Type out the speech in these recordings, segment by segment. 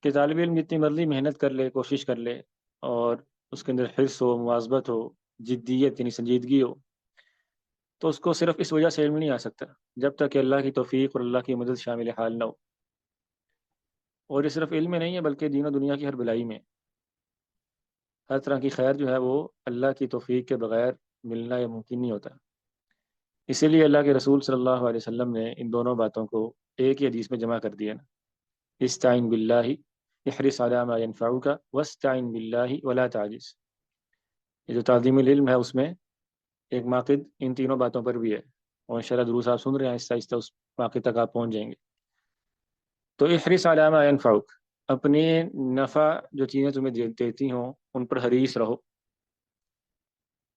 کہ طالب علم جتنی مرضی محنت کر لے، کوشش کر لے، اور اس کے اندر حرص ہو، مواظبت ہو، جدیت یعنی سنجیدگی ہو، تو اس کو صرف اس وجہ سے علم نہیں آ سکتا جب تک کہ اللہ کی توفیق اور اللہ کی مدد شامل حال نہ ہو۔ اور یہ صرف علم میں نہیں ہے بلکہ دین و دنیا کی ہر بلائی میں، ہر طرح کی خیر جو ہے وہ اللہ کی توفیق کے بغیر ملنا یا ممکن نہیں ہوتا۔ اسی لیے اللہ کے رسول صلی اللہ علیہ وسلم نے ان دونوں باتوں کو ایک ہی حدیث میں جمع کر دیا نا، استعین باللہ، احرص علی ما ینفعک واستعین باللہ ولا تعجز۔ یہ جو تعظیم العلم ہے اس میں ایک ماقد ان تینوں باتوں پر بھی ہے، اور انشاءاللہ دروس آپ سن رہے ہیں، آہستہ آہستہ اس ماقد تک آپ پہنچ جائیں گے۔ تو احرص علی ما ینفعک، اپنی نفع جو چیزیں تمہیں دیتی ہوں ان پر حریص رہو۔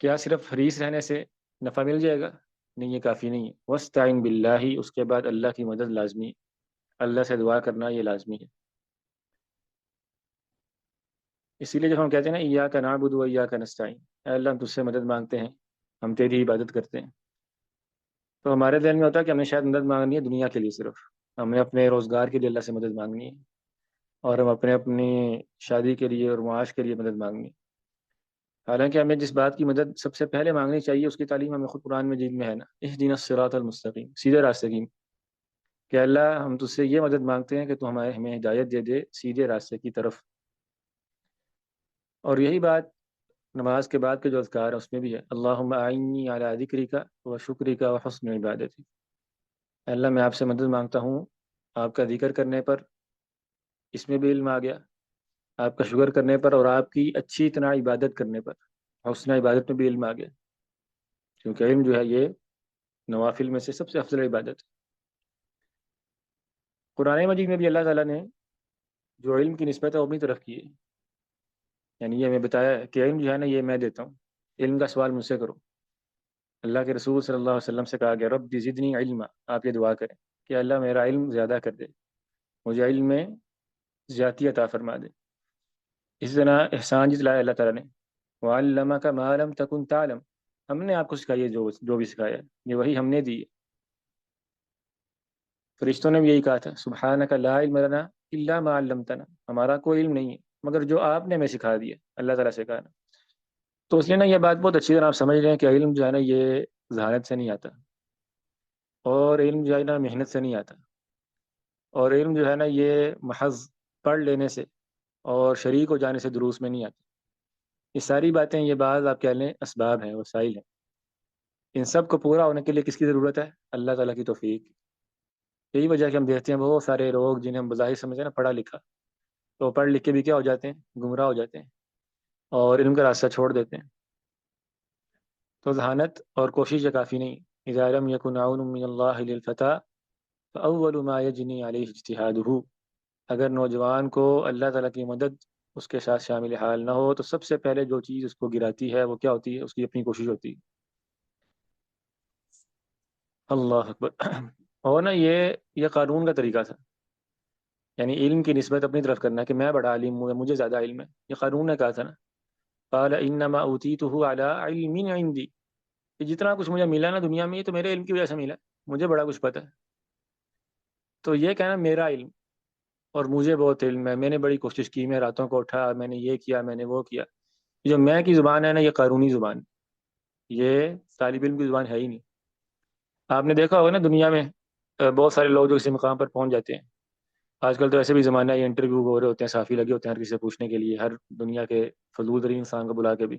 کیا صرف حریص رہنے سے نفع مل جائے گا؟ نہیں، یہ کافی نہیں ہے۔ واستعین باللہ، اس کے بعد اللہ کی مدد لازمی ہے، اللہ سے دعا کرنا یہ لازمی ہے۔ اسی لیے جب ہم کہتے ہیں نا ایاک نعبد و ایاک نستعین، اے اللہ ہم تجھ سے مدد مانگتے ہیں، ہم تیری عبادت کرتے ہیں، تو ہمارے ذہن میں ہوتا ہے کہ ہم نے شاید مدد مانگنی ہے دنیا کے لیے، صرف ہمیں اپنے روزگار کے لیے اللہ سے مدد مانگنی ہے، اور ہم اپنی شادی کے لیے اور معاش کے لیے مدد مانگنی ہے۔ حالانکہ ہمیں جس بات کی مدد سب سے پہلے مانگنی چاہیے اس کی تعلیم ہمیں خود قرآن مجید میں ہے نا، اہدنا الصراط المستقیم، سیدھے راستے کی، کہ اللہ ہم تجھ سے یہ مدد مانگتے ہیں کہ تو ہمیں ہدایت دے دے سیدھے راستے کی طرف۔ اور یہی بات نماز کے بعد کے جو اذکار ہے اس میں بھی ہے، اللہم اعنی علی ذکرک و شکرک و حسن عبادتی، اللہ میں آپ سے مدد مانگتا ہوں آپ کا ذکر کرنے پر، اس میں بھی علم آ گیا، آپ کا شکر کرنے پر اور آپ کی اچھی طرح عبادت کرنے پر، حسن عبادت میں بھی علم آ گیا، کیونکہ علم جو ہے یہ نوافل میں سے سب سے افضل عبادت ہے۔ قرآن مجید میں بھی اللہ تعالیٰ نے جو علم کی نسبت ہے وہ اپنی طرف کی ہے، یعنی یہ ہمیں بتایا ہے کہ علم جو ہے نا یہ میں دیتا ہوں، علم کا سوال مجھ سے کرو۔ اللہ کے رسول صلی اللہ علیہ وسلم سے کہا گیا رب زدنی علما، آپ یہ دعا کریں کہ اللہ میرا علم زیادہ کر دے، مجھے علم میں زیادتی عطا فرما دے۔ اسی طرح احسان جتلایا اللہ تعالیٰ نے، وعلمک ما لم تکن تعلم، ہم نے آپ کو سکھائی ہے جو بھی سکھایا ہے، یہ وہی ہم نے دی ہے۔ فرشتوں نے بھی یہی کہا تھا سبحانک لا علم لنا الا ما علمتنا، ہمارا کوئی علم نہیں ہے مگر جو آپ نے ہمیں سکھا دیا، اللہ تعالیٰ سے کہا نا۔ تو اس لیے نا یہ بات بہت اچھی طرح آپ سمجھ رہے ہیں کہ علم جو ہے نا یہ ذہانت سے نہیں آتا، اور علم جو ہے نا محنت سے نہیں آتا، اور علم جو ہے نا یہ محض پڑھ لینے سے اور شریک ہو جانے سے دروس میں نہیں آتا۔ یہ ساری باتیں، یہ بعض آپ کہہ لیں اسباب ہیں، وسائل ہیں، ان سب کو پورا ہونے کے لیے کس کی ضرورت ہے؟ اللہ تعالیٰ کی توفیق۔ یہی وجہ ہے کہ ہم دیکھتے ہیں بہت سارے لوگ جنہیں ہم بظاہر سمجھتے ہیں نا پڑھا لکھا، تو پڑھ لکھ کے بھی کیا ہو جاتے ہیں؟ گمراہ ہو جاتے ہیں اور علم کا راستہ چھوڑ دیتے ہیں۔ تو ذہانت اور کوشش یہ کافی نہیں۔ اذا لم يكن عون من اللہ للفتى فاول ما يجني عليه اجتهاده، اگر نوجوان کو اللہ تعالیٰ کی مدد اس کے ساتھ شامل حال نہ ہو تو سب سے پہلے جو چیز اس کو گراتی ہے وہ کیا ہوتی ہے؟ اس کی اپنی کوشش ہوتی ہے۔ اللہ اکبر۔ اور نا یہ قانون کا طریقہ تھا، یعنی علم کی نسبت اپنی طرف کرنا کہ میں بڑا عالم ہوں، مجھے زیادہ علم ہے، یہ قانون نے کہا تھا نا، قال انما اوتیتہ علی علم عندی، کہ جتنا کچھ مجھے ملا نا دنیا میں یہ تو میرے علم کی وجہ سے ملا، مجھے بڑا کچھ پتہ ہے۔ تو یہ کہنا میرا علم اور مجھے بہت علم ہے، میں نے بڑی کوشش کی، میں راتوں کو اٹھا، میں نے یہ کیا، میں نے وہ کیا، جو میں کی زبان ہے نا یہ قانونی زبان، یہ طالب علم کی زبان ہے ہی نہیں۔ آپ نے دیکھا ہوگا نا دنیا میں بہت سارے لوگ جو کسی مقام پر پہنچ جاتے ہیں، آج کل تو ایسے بھی زمانہ ہے، یہ انٹرویو ہو رہے ہوتے ہیں، صحافی لگے ہوتے ہیں ہر کسی سے پوچھنے کے لیے، ہر دنیا کے فضول ترین انسان کو بلا کے بھی،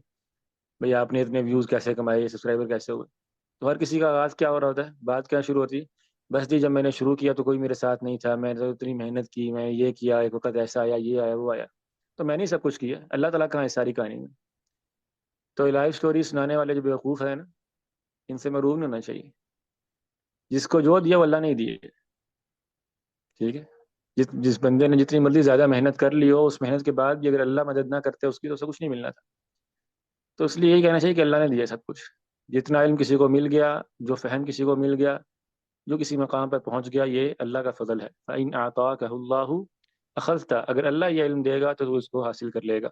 بھئی آپ نے اتنے ویوز کیسے کمائے، سبسکرائبر کیسے ہوئے؟ تو ہر کسی کا آغاز کیا ہو رہا ہوتا ہے؟ بات کیا شروع ہوتی ہے؟ بس جی جب میں نے شروع کیا تو کوئی میرے ساتھ نہیں تھا، میں نے اتنی محنت کی، میں یہ کیا، ایک وقت ایسا آیا، یہ آیا، وہ آیا، تو میں نے سب کچھ کیا، اللہ تعالیٰ کہاں ہے اس ساری کہانی میں؟ تو لائف سٹوری سنانے والے جو بیوقوف ہیں نا، ان سے محروم نہیں ہونا چاہیے۔ جس کو جو دیا وہ اللہ نہیں دیے، ٹھیک ہے؟ جس بندے نے جتنی مرضی زیادہ محنت کر لی ہو، اس محنت کے بعد بھی اگر اللہ مدد نہ کرتے اس کی تو اسے کچھ نہیں ملنا تھا۔ تو اس لیے یہی کہنا چاہیے کہ اللہ نے دیا سب کچھ، جتنا علم کسی کو مل گیا، جو فہم کسی کو مل گیا، جو کسی مقام پر پہنچ گیا، یہ اللہ کا فضل ہے۔ فَإِنْ أَعْطَاكَهُ اللَّهُ أَخَذْتَ، اگر اللہ یہ علم دے گا تو اس کو حاصل کر لے گا،